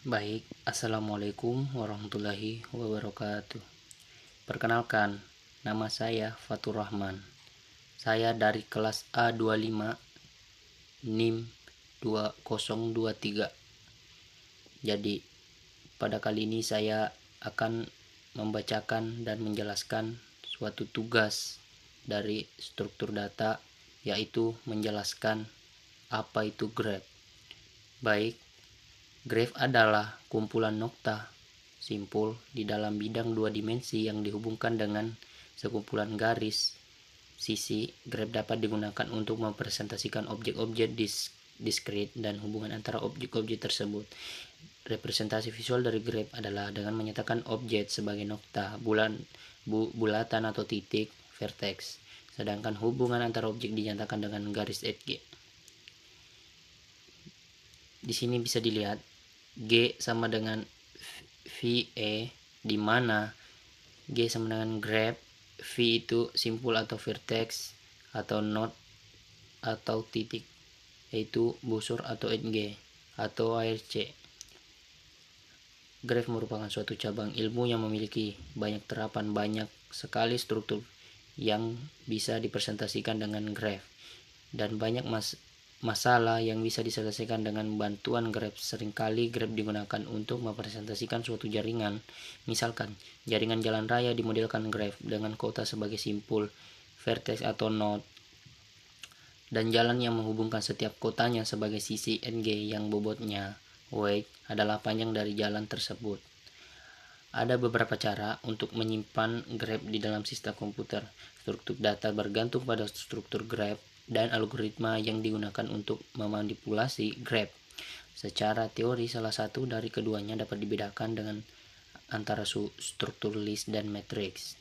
Baik, Assalamualaikum warahmatullahi wabarakatuh. Perkenalkan, nama saya Fatur Rahman. Saya dari kelas A25 NIM 2023. Jadi, pada kali ini saya akan membacakan dan menjelaskan suatu tugas dari struktur data, yaitu menjelaskan apa itu graph. Baik, graph adalah kumpulan nokta simpul di dalam bidang dua dimensi yang dihubungkan dengan sekumpulan garis sisi. Graph dapat digunakan untuk mempresentasikan objek-objek diskrit dan hubungan antara objek-objek tersebut. Representasi visual dari graph adalah dengan menyatakan objek sebagai nokta, bulatan atau titik, vertex, sedangkan hubungan antara objek dinyatakan dengan garis edge. Di sini bisa dilihat G sama dengan VE, di mana G sama dengan graph, V itu simpul atau vertex atau node atau titik, yaitu busur atau edge atau ARC. Graph merupakan suatu cabang ilmu yang memiliki banyak terapan, banyak sekali struktur yang bisa dipresentasikan dengan graph, dan banyak masalah yang bisa diselesaikan dengan bantuan graph. Seringkali graph digunakan untuk mempresentasikan suatu jaringan. Misalkan, jaringan jalan raya dimodelkan graph dengan kota sebagai simpul, vertex atau node, dan jalan yang menghubungkan setiap kotanya sebagai sisi NG yang bobotnya weight adalah panjang dari jalan tersebut. Ada beberapa cara untuk menyimpan graph di dalam sistem komputer. Struktur data bergantung pada struktur graph dan algoritma yang digunakan untuk memanipulasi graph. Secara teori, salah satu dari keduanya dapat dibedakan dengan antara struktur list dan matrix.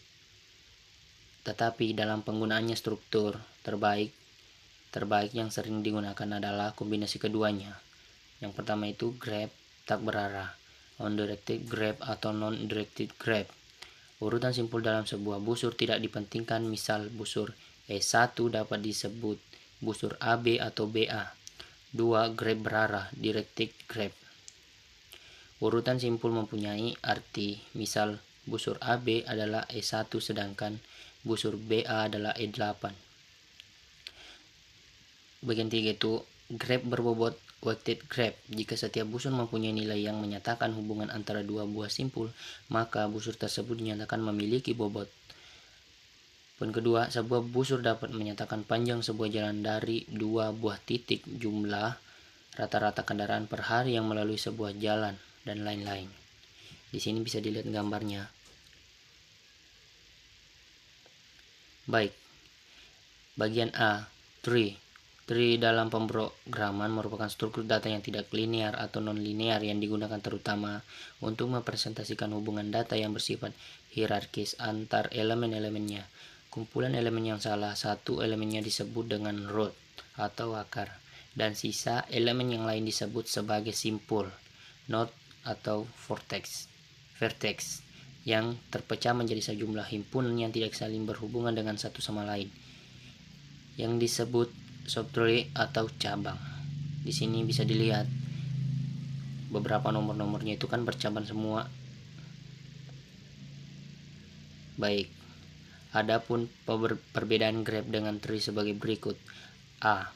Tetapi dalam penggunaannya, struktur terbaik yang sering digunakan adalah kombinasi keduanya. Yang pertama itu graph tak berarah, undirected graph atau non-directed graph. Urutan simpul dalam sebuah busur tidak dipentingkan. Misal, busur E1 dapat disebut busur AB atau BA. 2. Graph berarah, directed graph. Urutan simpul mempunyai arti. Misal, busur AB adalah E1 sedangkan busur BA adalah E8. Bagian 3 itu graph berbobot, weighted graph. Jika setiap busur mempunyai nilai yang menyatakan hubungan antara dua buah simpul, maka busur tersebut dinyatakan memiliki bobot. Poin kedua, sebuah busur dapat menyatakan panjang sebuah jalan dari dua buah titik, jumlah rata-rata kendaraan per hari yang melalui sebuah jalan, dan lain-lain. Di sini bisa dilihat gambarnya. Baik, bagian A, tree. Tree dalam pemrograman merupakan struktur data yang tidak linear atau non-linear yang digunakan terutama untuk mempresentasikan hubungan data yang bersifat hierarkis antar elemen-elemennya. Kumpulan elemen yang salah satu elemennya disebut dengan root atau akar, dan sisa elemen yang lain disebut sebagai simpul, node atau vertex, yang terpecah menjadi sejumlah himpunan yang tidak saling berhubungan dengan satu sama lain, yang disebut subtree atau cabang. Di sini bisa dilihat beberapa nomor-nomornya itu kan bercabang semua. Baik, adapun perbedaan graph dengan tree sebagai berikut. A.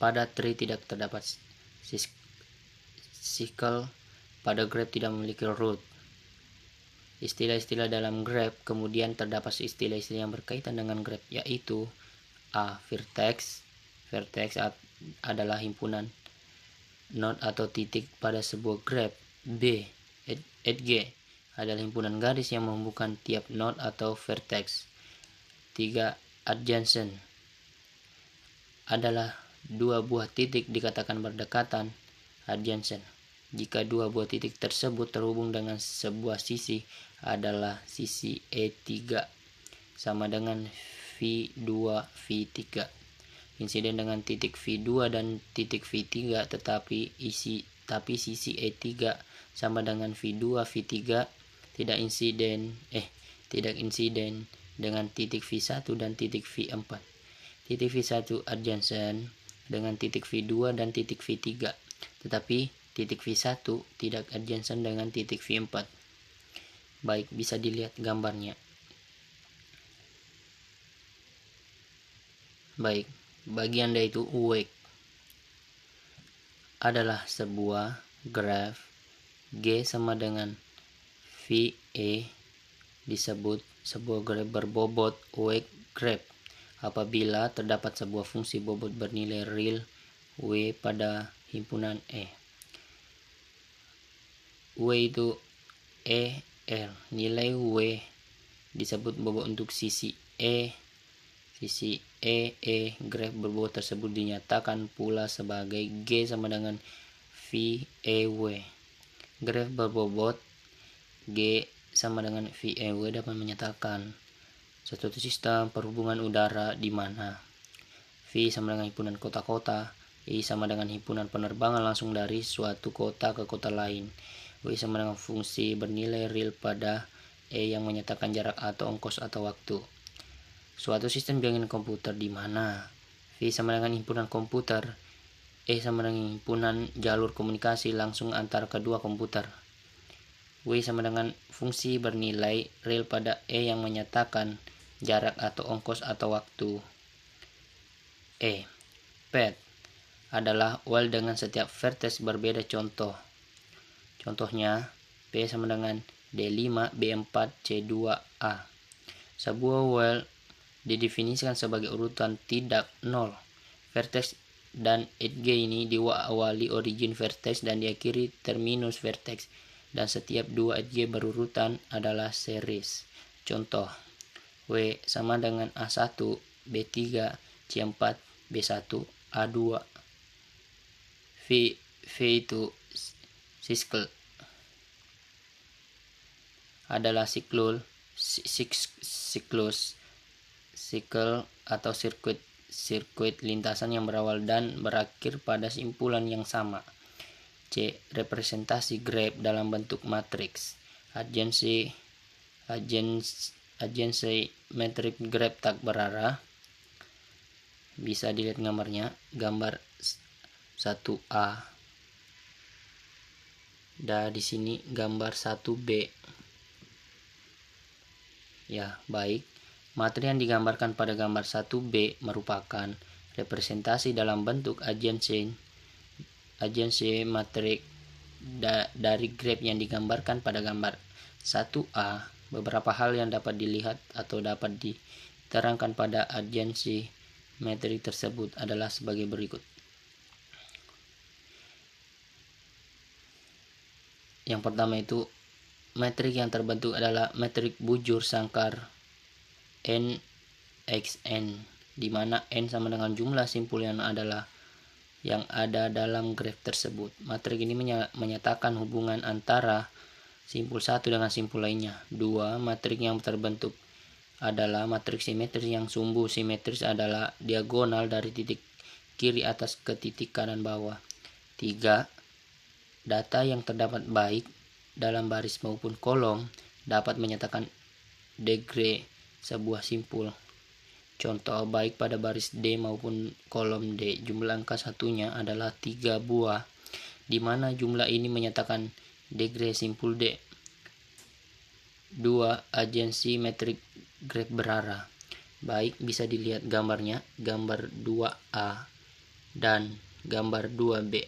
Pada tree tidak terdapat cycle. Pada graph tidak memiliki root. Istilah-istilah dalam graph. Kemudian terdapat istilah-istilah yang berkaitan dengan graph, yaitu A. Vertex adalah himpunan node atau titik pada sebuah graph. B. Edge adalah himpunan garis yang menghubungkan tiap node atau vertex. 3. Adjacent adalah dua buah titik dikatakan berdekatan, adjacent. Jika dua buah titik tersebut terhubung dengan sebuah sisi, adalah sisi E3 sama dengan V2 V3. Insiden dengan titik V2 dan titik V3, tetapi sisi E3 sama dengan V2 V3 tidak insiden dengan titik V1 dan titik V4. Titik V1 adjacent dengan titik V2 dan titik V3, tetapi titik V1 tidak adjacent dengan titik V4. Baik, bisa dilihat gambarnya. Baik, bagi Anda itu awake adalah sebuah graf G sama dengan VE disebut sebuah graf berbobot awake graph apabila terdapat sebuah fungsi bobot bernilai real W pada himpunan E. W itu R. Nilai W disebut bobot untuk sisi E. Graf berbobot tersebut dinyatakan pula sebagai G sama dengan VEW. Graf berbobot G sama dengan VEW dapat menyatakan suatu sistem perhubungan udara di mana V sama dengan himpunan kota-kota, I sama dengan himpunan penerbangan langsung dari suatu kota ke kota lain, W sama dengan fungsi bernilai real pada E yang menyatakan jarak atau ongkos atau waktu. Suatu sistem jaringan komputer di mana V sama dengan himpunan komputer, E sama dengan himpunan jalur komunikasi langsung antara kedua komputer, W sama dengan fungsi bernilai real pada E yang menyatakan jarak atau ongkos atau waktu. Path adalah while dengan setiap vertex berbeda Contohnya P sama dengan D5, B4, C2A. Sebuah while didefinisikan sebagai urutan tidak 0 vertex dan edge ini diawali origin vertex dan diakhiri terminus vertex, dan setiap dua edge berurutan adalah series. Contoh, W sama dengan A1, B3, C4, B1, A2. V itu adalah siklus atau sirkuit lintasan yang berawal dan berakhir pada simpulan yang sama. C. Representasi graf dalam bentuk matriks. Adjacency metrik graf tak berarah. Bisa dilihat gambarnya, gambar 1A. Dan di sini gambar 1B. Ya, baik. Materi yang digambarkan pada gambar 1B merupakan representasi dalam bentuk adjacency matrik dari graf yang digambarkan pada gambar 1A. Beberapa hal yang dapat dilihat atau dapat diterangkan pada adjacency matrik tersebut adalah sebagai berikut. Yang pertama itu metrik yang terbentuk adalah metrik bujur sangkar NXN, di mana N sama dengan jumlah simpul yang ada dalam graf tersebut. Matrik ini menyatakan hubungan antara simpul satu dengan simpul lainnya. 2. Matrik yang terbentuk adalah matrik simetris yang sumbu simetris adalah diagonal dari titik kiri atas ke titik kanan bawah. 3. Data yang terdapat baik dalam baris maupun kolom dapat menyatakan degree sebuah simpul. Contoh, baik pada baris D maupun kolom D, jumlah angka satunya adalah 3 buah, di mana jumlah ini menyatakan degree simpul D. 2. Adjacency metrik graf berarah. Baik, bisa dilihat gambarnya, gambar 2A dan gambar 2B.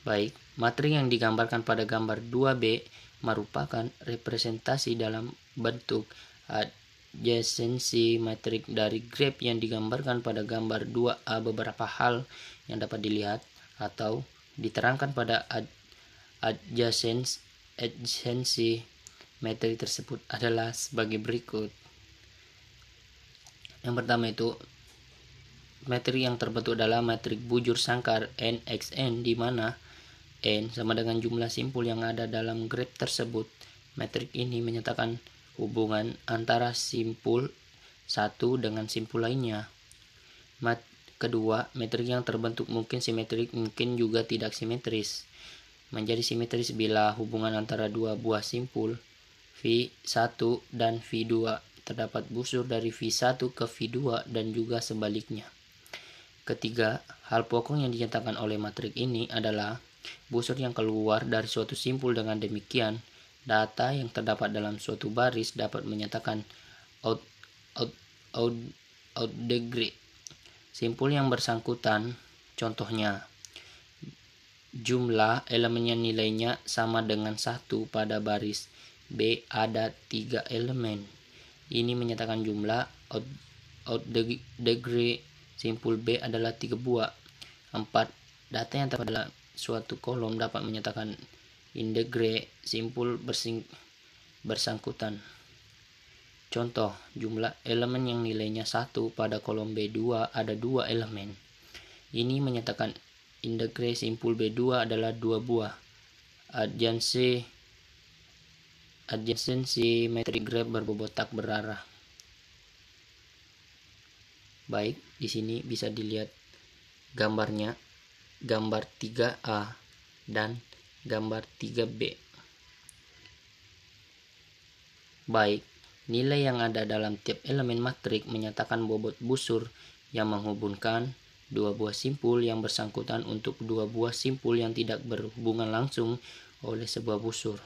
Baik, materi yang digambarkan pada gambar 2B merupakan representasi dalam bentuk adjacency matrik dari graf yang digambarkan pada gambar 2A. Beberapa hal yang dapat dilihat atau diterangkan pada adjacency matrik tersebut adalah sebagai berikut. Yang pertama itu matrik yang terbentuk adalah matrik bujur sangkar NXN, di mana N sama dengan jumlah simpul yang ada dalam graf tersebut. Metrik ini menyatakan hubungan antara simpul satu dengan simpul lainnya. Kedua, metrik yang terbentuk mungkin simetrik, mungkin juga tidak simetris. Menjadi simetris bila hubungan antara dua buah simpul V1 dan V2 terdapat busur dari V1 ke V2 dan juga sebaliknya. Ketiga, hal pokok yang dinyatakan oleh matrik ini adalah busur yang keluar dari suatu simpul. Dengan demikian, data yang terdapat dalam suatu baris dapat menyatakan out degree simpul yang bersangkutan. Contohnya, jumlah elemennya nilainya sama dengan 1 pada baris B ada 3 elemen. Ini menyatakan jumlah out degree simpul B adalah 3 buah. 4. Data yang terdapat dalam suatu kolom dapat menyatakan indegree simpul bersangkutan. Contoh, jumlah elemen yang nilainya 1 pada kolom B2 ada 2 elemen. Ini menyatakan indegree simpul B2 adalah 2 buah. Adjacency metrik graf berbobot tak berarah. Baik, di sini bisa dilihat gambarnya, gambar 3A dan gambar 3B. Baik, nilai yang ada dalam tiap elemen matrik menyatakan bobot busur yang menghubungkan dua buah simpul yang bersangkutan untuk dua buah simpul yang tidak berhubungan langsung oleh sebuah busur.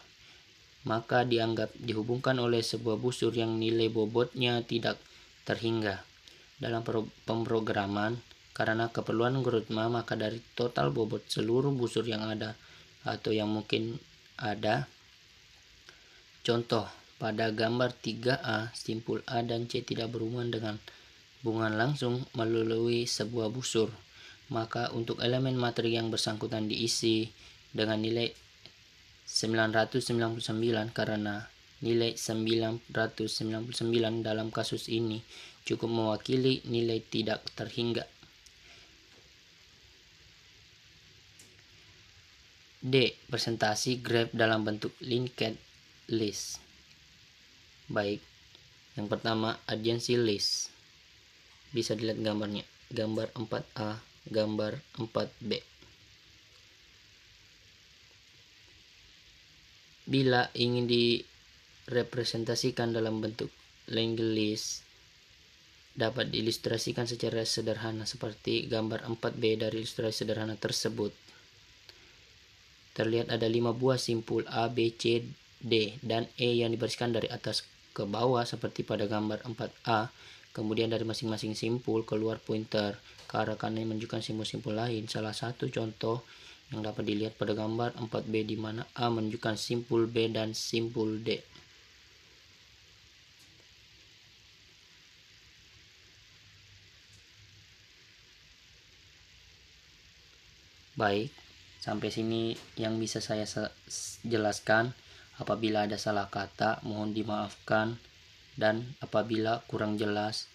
Maka dianggap dihubungkan oleh sebuah busur yang nilai bobotnya tidak terhingga. Dalam pemrograman, karena keperluan algoritma, maka dari total bobot seluruh busur yang ada atau yang mungkin ada. Contoh, pada gambar 3A, simpul A dan C tidak berhubungan langsung melalui sebuah busur. Maka untuk elemen materi yang bersangkutan diisi dengan nilai 999 karena nilai 999 dalam kasus ini cukup mewakili nilai tidak terhingga. D. Presentasi graf dalam bentuk linked list. Baik, yang pertama adjacency list. Bisa dilihat gambarnya, gambar 4A, gambar 4B. Bila ingin direpresentasikan dalam bentuk linked list, dapat diilustrasikan secara sederhana seperti gambar 4B. Dari ilustrasi sederhana tersebut terlihat ada 5 buah simpul A, B, C, D, dan E yang dibariskan dari atas ke bawah seperti pada gambar 4A. Kemudian dari masing-masing simpul keluar pointer ke arah kanan yang menunjukkan simpul-simpul lain. Salah satu contoh yang dapat dilihat pada gambar 4B di mana A menunjukkan simpul B dan simpul D. Baik, sampai sini yang bisa saya jelaskan. Apabila ada salah kata mohon dimaafkan, dan apabila kurang jelas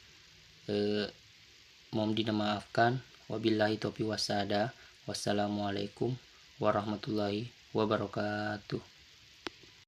mohon dimaafkan. Wabillahi taufiq wasada. Wassalamualaikum warahmatullahi wabarakatuh.